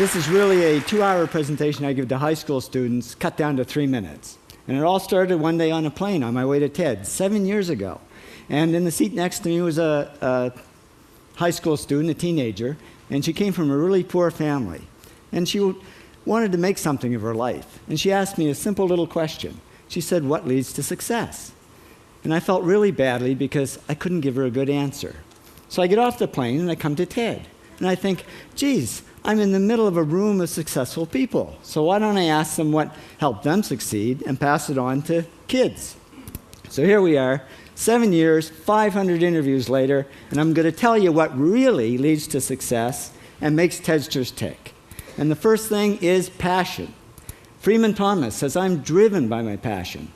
This is really a 2-hour presentation I give to high school students, cut down to 3 minutes. And it all started one day on a plane on my way to TED, 7 years ago. And in the seat next to me was a high school student, a teenager, and she came from a really poor family. And she wanted to make something of her life. And she asked me a simple little question. She said, "What leads to success?" And I felt really badly because I couldn't give her a good answer. So I get off the plane and I come to TED. And I think, geez, I'm in the middle of a room of successful people. So why don't I ask them what helped them succeed and pass it on to kids? So here we are, 7 years, 500 interviews later, and I'm going to tell you what really leads to success and makes TEDsters tick. And the first thing is passion. Freeman Thomas says, "I'm driven by my passion."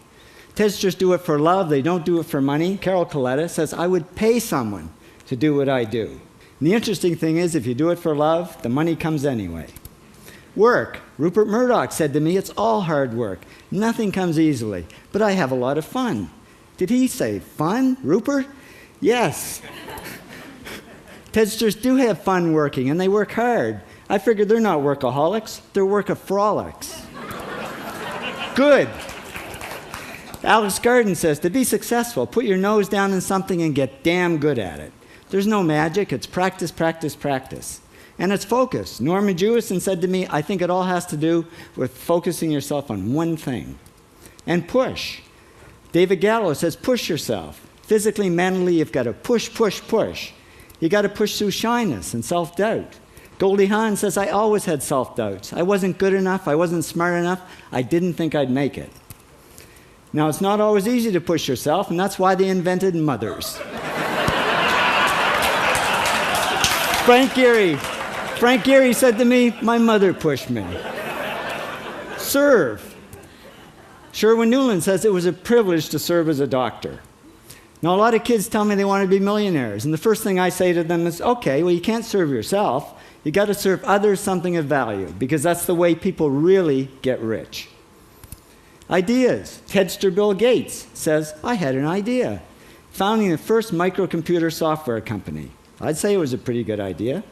TEDsters do it for love, they don't do it for money. Carol Coletta says, "I would pay someone to do what I do." And the interesting thing is, if you do it for love, the money comes anyway. Work. Rupert Murdoch said to me, "It's all hard work. Nothing comes easily, but I have a lot of fun." Did he say fun, Rupert? Yes. TEDsters do have fun working, and they work hard. I figured they're not workaholics, they're workaholics. Good. Alex Garden says, to be successful, put your nose down in something and get damn good at it. There's no magic, it's practice, practice, practice. And it's focus. Norman Jewison said to me, "I think it all has to do with focusing yourself on one thing." And push. David Gallo says, push yourself. Physically, mentally, you've got to push, push, push. You got to push through shyness and self-doubt. Goldie Hawn says, "I always had self-doubts. I wasn't good enough, I wasn't smart enough, I didn't think I'd make it." Now, it's not always easy to push yourself, and that's why they invented mothers. Frank Gehry said to me, "My mother pushed me." Serve. Sherwin Nuland says it was a privilege to serve as a doctor. Now, a lot of kids tell me they want to be millionaires, and the first thing I say to them is, okay, well, you can't serve yourself. You got to serve others something of value, because that's the way people really get rich. Ideas. TEDster Bill Gates says, "I had an idea." Founding the first microcomputer software company. I'd say it was a pretty good idea.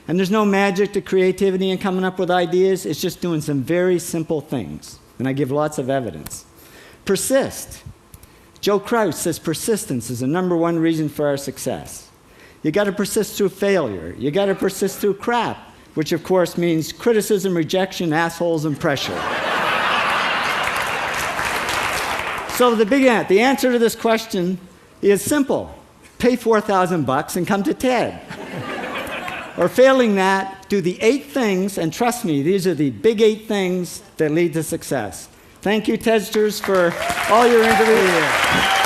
And there's no magic to creativity and coming up with ideas. It's just doing some very simple things. And I give lots of evidence. Persist. Joe Kraus says persistence is the #1 reason for our success. You got to persist through failure. You got to persist through crap, which of course means criticism, rejection, assholes, and pressure. So the answer to this question is simple. Pay $4,000 and come to TED. Or failing that, do the 8 things, and trust me, these are the big 8 things that lead to success. Thank you, TEDsters, for all your interviews.